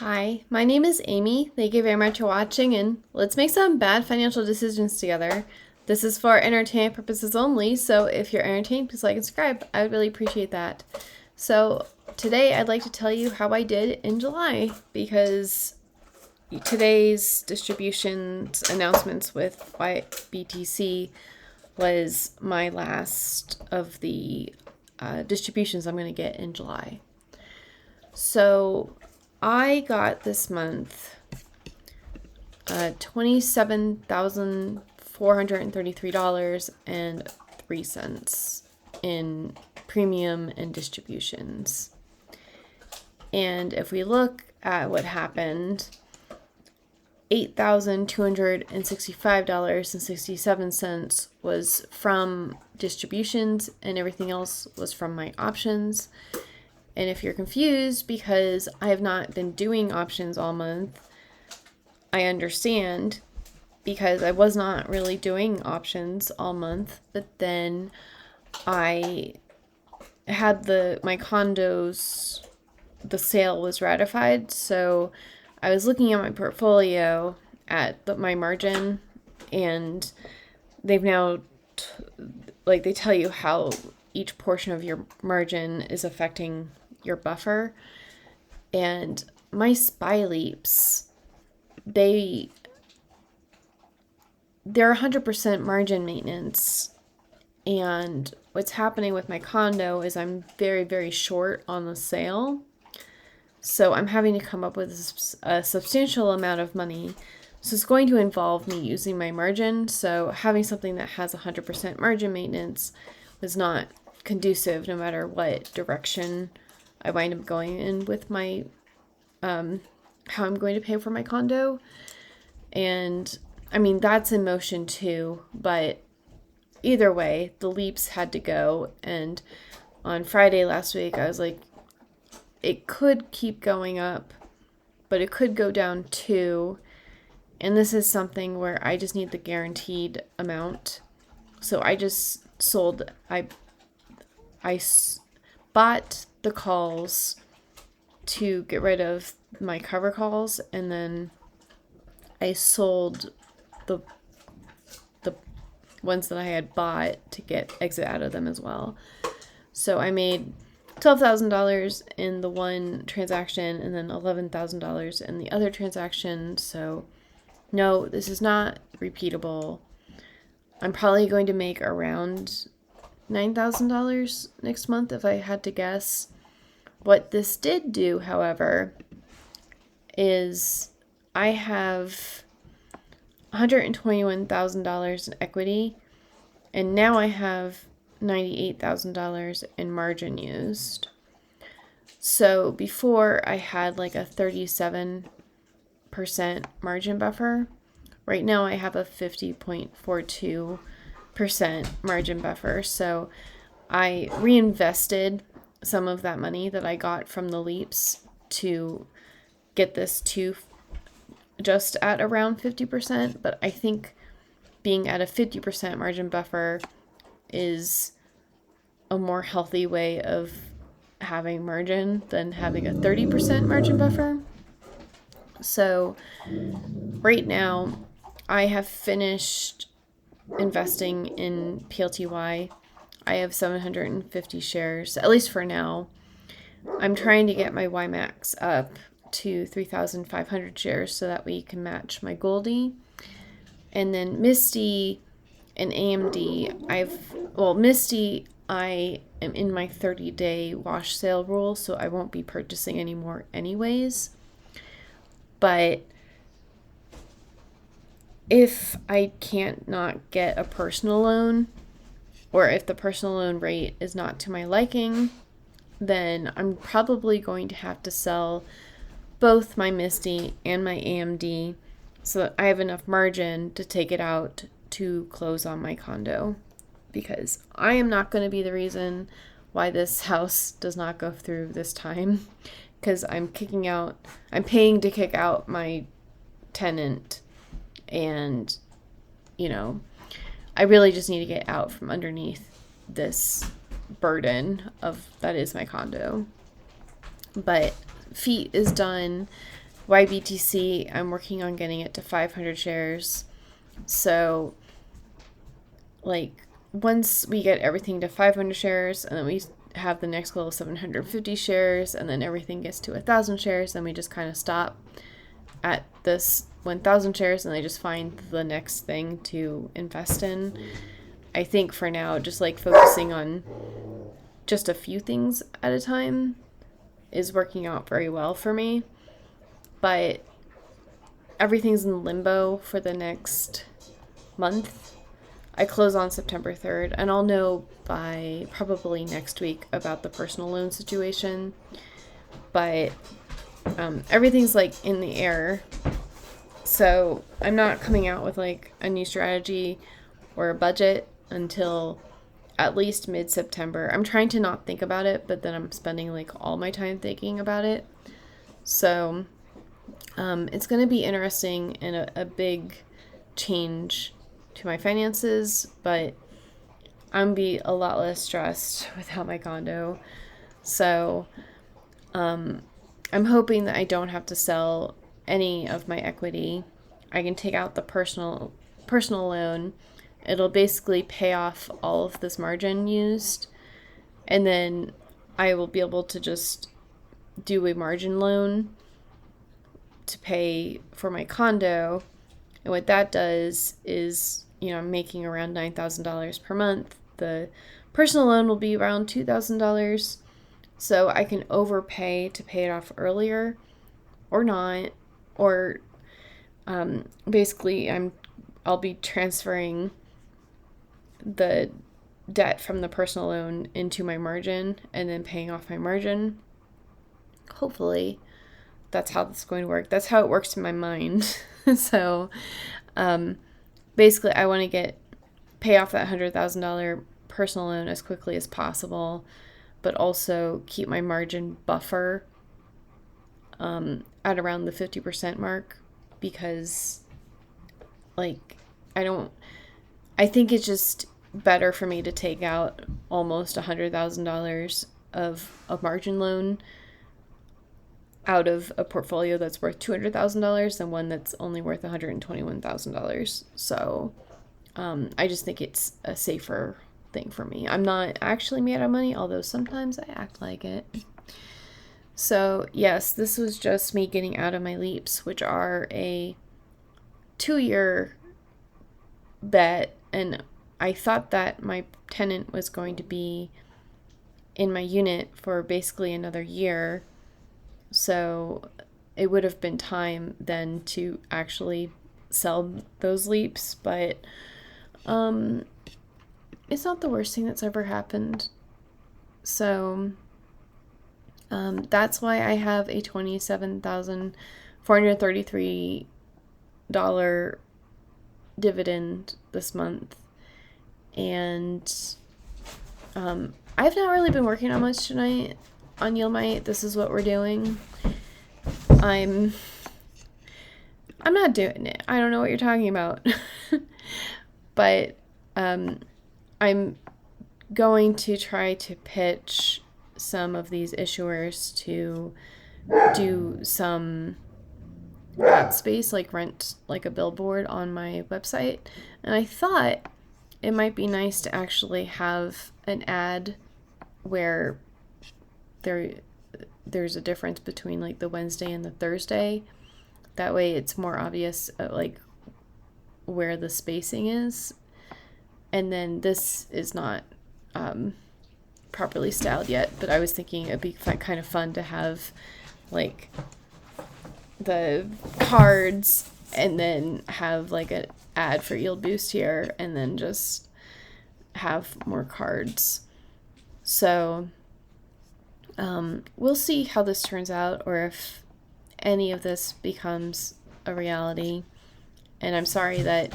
Hi, my name is Amy. Thank you very much for watching, and let's make some bad financial decisions together. This is for entertainment purposes only, so if you're entertained, please like and subscribe. I would really appreciate that. So today I'd like to tell you how I did in July, because today's distributions announcements with BTC was my last of the distributions I'm going to get in July. So I got this month $27,433.03 in premium and distributions. And if we look at what happened, $8,265.67 was from distributions, and everything else was from my options. And if you're confused because I have not been doing options all month, I understand, because I was not really doing options all month. But then I had my condos, the sale was ratified, so I was looking at my portfolio at my margin, and they've now they tell you how each portion of your margin is affecting your buffer. And my SPY leaps, they're 100% margin maintenance. And what's happening with my condo is I'm very, very short on the sale. So I'm having to come up with a substantial amount of money. So it's going to involve me using my margin. So having something that has 100% margin maintenance was not conducive, no matter what direction I wind up going in with my how I'm going to pay for my condo. And I mean, that's in motion too, but either way, the leaps had to go. And on Friday last week, I was like, it could keep going up, but it could go down too. And this is something where I just need the guaranteed amount. So I just sold, I bought the calls to get rid of my cover calls, and then I sold the ones that I had bought to get exit out of them as well. So I made $12,000 in the one transaction and then $11,000 in the other transaction. So no, this is not repeatable. I'm probably going to make around $9,000 next month if I had to guess. What this did do, however, is I have $121,000 in equity, and now I have $98,000 in margin used. So before I had like a 37% margin buffer. Right now I have a 50.42% margin buffer. So I reinvested some of that money that I got from the leaps to get this to just at around 50%. But I think being at a 50% margin buffer is a more healthy way of having margin than having a 30% margin buffer. So right now I have finished investing in PLTY. I have 750 shares, at least for now. I'm trying to get my YMAX up to 3,500 shares so that we can match my Goldie. And then Misty and AMD, Misty, I am in my 30-day wash sale rule, so I won't be purchasing anymore anyways. But if I can't not get a personal loan, or if the personal loan rate is not to my liking, then I'm probably going to have to sell both my Misty and my AMD so that I have enough margin to take it out to close on my condo. Because I am not going to be the reason why this house does not go through this time. Because I'm paying to kick out my tenant, and I really just need to get out from underneath this burden of that is my condo. But feet is done. YBTC, I'm working on getting it to 500 shares. So, like, once we get everything to 500 shares, and then we have the next goal of 750 shares, and then everything gets to 1,000 shares, then we just kind of stop at this 1,000 shares, and I just find the next thing to invest in. I think for now, just like focusing on just a few things at a time is working out very well for me. But everything's in limbo for the next month. I close on September 3rd, and I'll know by probably next week about the personal loan situation. But everything's like in the air. So I'm not coming out with like a new strategy or a budget until at least mid-September. I'm trying to not think about it, but then I'm spending like all my time thinking about it. So it's going to be interesting and a big change to my finances, but I'm going to be a lot less stressed without my condo. So I'm hoping that I don't have to sell any of my equity. I can take out the personal loan. It'll basically pay off all of this margin used, and then I will be able to just do a margin loan to pay for my condo. And what that does is, I'm making around $9,000 per month. The personal loan will be around $2,000. So I can overpay to pay it off earlier or not. Or basically I'll be transferring the debt from the personal loan into my margin and then paying off my margin. Hopefully that's how this is going to work. That's how it works in my mind. So basically I want to pay off that $100,000 personal loan as quickly as possible, but also keep my margin buffer at around the 50% mark, because I think it's just better for me to take out almost $100,000 of a margin loan out of a portfolio that's worth $200,000 than one that's only worth $121,000. So I just think it's a safer thing for me. I'm not actually made out of money, although sometimes I act like it. So yes, this was just me getting out of my leaps, which are a 2-year bet, and I thought that my tenant was going to be in my unit for basically another year, so it would have been time then to actually sell those leaps, but it's not the worst thing that's ever happened. So that's why I have a $27,433 dividend this month. And I've not really been working on much tonight on YieldMight. This is what we're doing. I'm not doing it. I don't know what you're talking about. But I'm going to try to pitch some of these issuers to do some ad space, like rent like a billboard on my website. And I thought it might be nice to actually have an ad where there's a difference between like the Wednesday and the Thursday. That way it's more obvious like where the spacing is. And then this is not properly styled yet, but I was thinking it'd be kind of fun to have like the cards and then have like an ad for Yield Boost here and then just have more cards. So we'll see how this turns out, or if any of this becomes a reality. And I'm sorry that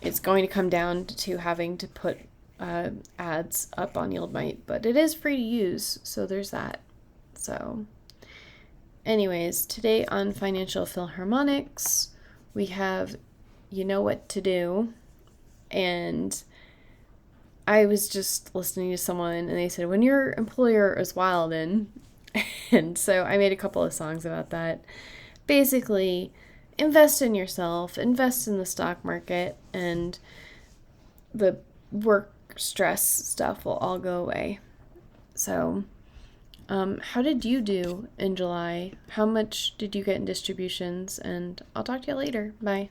it's going to come down to having to put ads up on YieldMight, but it is free to use, so there's that. So anyways, today on Financial Philharmonics, we have You Know What to Do, and I was just listening to someone, and they said, when your employer is wildin', and so I made a couple of songs about that. basically invest in yourself, invest in the stock market, and the work stress stuff will all go away. So, how did you do in July? How much did you get in distributions? And I'll talk to you later. Bye.